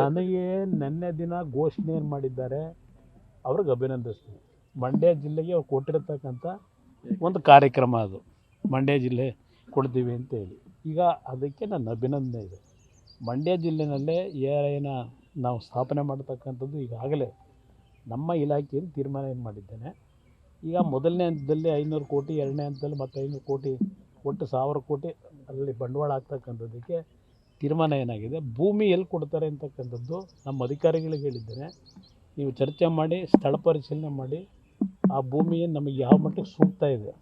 ನನಗೆ ನಿನ್ನೆ ದಿನ ಘೋಷಣೆ ಏನು ಮಾಡಿದ್ದಾರೆ ಅವ್ರಿಗೆ ಅಭಿನಂದಿಸ್ತೀನಿ. ಮಂಡ್ಯ ಜಿಲ್ಲೆಗೆ ಅವ್ರು ಕೊಟ್ಟಿರತಕ್ಕಂಥ ಒಂದು ಕಾರ್ಯಕ್ರಮ ಅದು, ಮಂಡ್ಯ ಜಿಲ್ಲೆ ಕೊಡ್ತೀವಿ ಅಂತೇಳಿ. ಈಗ ಅದಕ್ಕೆ ನನ್ನ ಅಭಿನಂದನೆ ಇದೆ. ಮಂಡ್ಯ ಜಿಲ್ಲೆಯಲ್ಲೇ ಏನು ನಾವು ಸ್ಥಾಪನೆ ಮಾಡ್ತಕ್ಕಂಥದ್ದು ಈಗಾಗಲೇ ನಮ್ಮ ಇಲಾಖೆಯಲ್ಲಿ ತೀರ್ಮಾನ ಏನು ಮಾಡಿದ್ದೇನೆ. ಈಗ ಮೊದಲನೇ ಹಂತದಲ್ಲಿ 500 ಕೋಟಿ, ಎರಡನೇ ಹಂತದಲ್ಲಿ ಮತ್ತು 500 ಕೋಟಿ, ಒಟ್ಟು 1000 ಕೋಟಿ ಅಲ್ಲಿ ಬಂಡವಾಳ ಆಗ್ತಕ್ಕಂಥದ್ದಕ್ಕೆ ತೀರ್ಮಾನ ಏನಾಗಿದೆ. ಭೂಮಿ ಎಲ್ಲಿ ಕೊಡ್ತಾರೆ ಅಂತಕ್ಕಂಥದ್ದು ನಮ್ಮ ಅಧಿಕಾರಿಗಳಿಗೆ ಹೇಳಿದ್ದೇನೆ. ನೀವು ಚರ್ಚೆ ಮಾಡಿ ಸ್ಥಳ ಪರಿಶೀಲನೆ ಮಾಡಿ ಆ ಭೂಮಿಯನ್ನು ನಮಗೆ ಯಾವ ಮಟ್ಟಕ್ಕೆ ಸೂಕ್ತ ಇದೆ.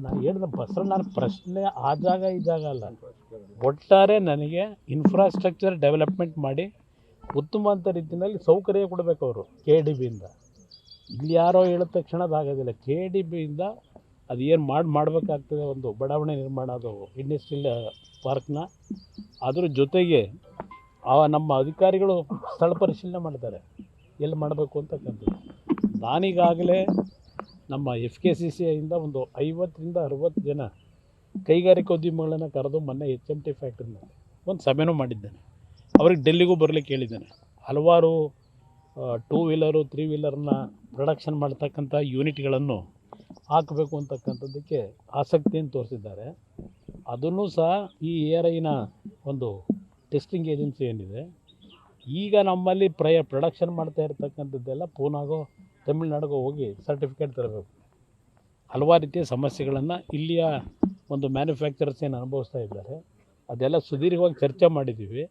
ನಾನು ಹೇಳಿದ ನಾನು ಪ್ರಶ್ನೆ ಆ ಜಾಗ ಈ ಜಾಗ ಅಲ್ಲ, ಒಟ್ಟಾರೆ ನನಗೆ ಇನ್ಫ್ರಾಸ್ಟ್ರಕ್ಚರ್ ಡೆವಲಪ್ಮೆಂಟ್ ಮಾಡಿ ಉತ್ತಮವಾದ ರೀತಿಯಲ್ಲಿ ಸೌಕರ್ಯ ಕೊಡಬೇಕು ಅವರು. KDBಯಿಂದ ಇಲ್ಲಿ ಯಾರೋ ಹೇಳಿದ ತಕ್ಷಣ ಅದಾಗೋದಿಲ್ಲ. KDBಯಿಂದ ಅದು ಏನು ಮಾಡಬೇಕಾಗ್ತದೆ, ಒಂದು ಬಡಾವಣೆ ನಿರ್ಮಾಣ, ಅದು ಇಂಡಸ್ಟ್ರಿಯಲ್ ಪಾರ್ಕ್ನ. ಅದ್ರ ಜೊತೆಗೆ ನಮ್ಮ ಅಧಿಕಾರಿಗಳು ಸ್ಥಳ ಪರಿಶೀಲನೆ ಮಾಡ್ತಾರೆ ಎಲ್ಲಿ ಮಾಡಬೇಕು ಅಂತಕ್ಕಂಥದ್ದು. ನಾನೀಗಾಗಲೇ ನಮ್ಮ FKCCIಯಿಂದ ಒಂದು 50ರಿಂದ 60 ಜನ ಕೈಗಾರಿಕೋದ್ಯಮಿಗಳನ್ನು ಕರೆದು ಮೊನ್ನೆ HMT ಫ್ಯಾಕ್ಟ್ರಿನಲ್ಲಿ ಒಂದು ಸಭೆನೂ ಮಾಡಿದ್ದೇನೆ. ಅವ್ರಿಗೆ ಡೆಲ್ಲಿಗೂ ಬರಲಿಕ್ಕೆ ಹೇಳಿದ್ದೇನೆ. ಹಲವಾರು 2 ವೀಲರು 3 ವೀಲರ್ನ ಪ್ರೊಡಕ್ಷನ್ ಮಾಡ್ತಕ್ಕಂಥ ಯೂನಿಟ್ಗಳನ್ನು ಹಾಕಬೇಕು ಅಂತಕ್ಕಂಥದ್ದಕ್ಕೆ ಆಸಕ್ತಿಯನ್ನು ತೋರಿಸಿದ್ದಾರೆ. ಅದನ್ನು ಸಹ ಈ ARIನ ಒಂದು ಟೆಸ್ಟಿಂಗ್ ಏಜೆನ್ಸಿ ಏನಿದೆ, ಈಗ ನಮ್ಮಲ್ಲಿ ಪ್ರೊಡಕ್ಷನ್ ಮಾಡ್ತಾ ಇರ್ತಕ್ಕಂಥದ್ದೆಲ್ಲ ಪೂನಾಗೋ ತಮಿಳ್ನಾಡಿಗೋ ಹೋಗಿ ಸರ್ಟಿಫಿಕೇಟ್ ತರಬೇಕು. ಹಲವಾರು ರೀತಿಯ ಸಮಸ್ಯೆಗಳನ್ನು ಇಲ್ಲಿಯ ಒಂದು ಮ್ಯಾನುಫ್ಯಾಕ್ಚರರ್ಸ್ ಏನು ಅನುಭವಿಸ್ತಾ ಇದ್ದಾರೆ, ಅದೆಲ್ಲ ಸುದೀರ್ಘವಾಗಿ ಚರ್ಚೆ ಮಾಡಿದ್ದೀವಿ.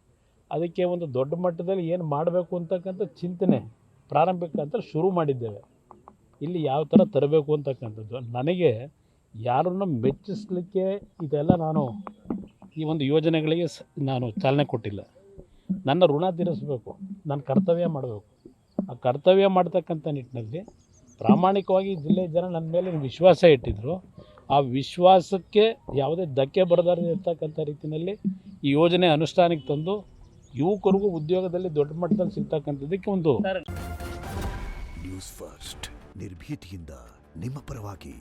ಅದಕ್ಕೆ ಒಂದು ದೊಡ್ಡ ಮಟ್ಟದಲ್ಲಿ ಏನು ಮಾಡಬೇಕು ಅಂತಕ್ಕಂಥ ಚಿಂತನೆ ಪ್ರಾರಂಭಿಕ ಅಂತ ಶುರು ಮಾಡಿದ್ದೇವೆ. ಇಲ್ಲಿ ಯಾವ ಥರ ತರಬೇಕು ಅಂತಕ್ಕಂಥದ್ದು. ನನಗೆ ಯಾರನ್ನು ಮೆಚ್ಚಿಸಲಿಕ್ಕೆ ಇದೆಲ್ಲ ನಾನು ಈ ಒಂದು ಯೋಜನೆಗಳಿಗೆ ನಾನು ಚಾಲನೆ ಕೊಟ್ಟಿಲ್ಲ. ನನ್ನ ಋಣ ತೀರಿಸಬೇಕು, ನನ್ನ ಕರ್ತವ್ಯ ಮಾಡಬೇಕು. ಆ ಕರ್ತವ್ಯ ಮಾಡ್ತಕ್ಕಂಥ ನಿಟ್ಟಿನಲ್ಲಿ ಪ್ರಾಮಾಣಿಕವಾಗಿ ಜಿಲ್ಲೆಯ ಜನ ನನ್ನ ಮೇಲೆ ವಿಶ್ವಾಸ ಇಟ್ಟಿದ್ದರು. ಆ ವಿಶ್ವಾಸಕ್ಕೆ ಯಾವುದೇ ಧಕ್ಕೆ ಬರದಾರದೆ ಇರ್ತಕ್ಕಂಥ ರೀತಿಯಲ್ಲಿ ಈ ಯೋಜನೆ ಅನುಷ್ಠಾನಕ್ಕೆ ತಂದು ಯುವಕರಿಗೂ ಉದ್ಯೋಗದಲ್ಲಿ ದೊಡ್ಡ ಮಟ್ಟದಲ್ಲಿ ಸಿಗ್ತಕ್ಕಂಥದ್ದಕ್ಕೆ ಒಂದು ನ್ಯೂಸ್ ಫಸ್ಟ್ ನಿರ್ಭೀತಿಯಿಂದ ನಿಮ್ಮ ಪರವಾಗಿ.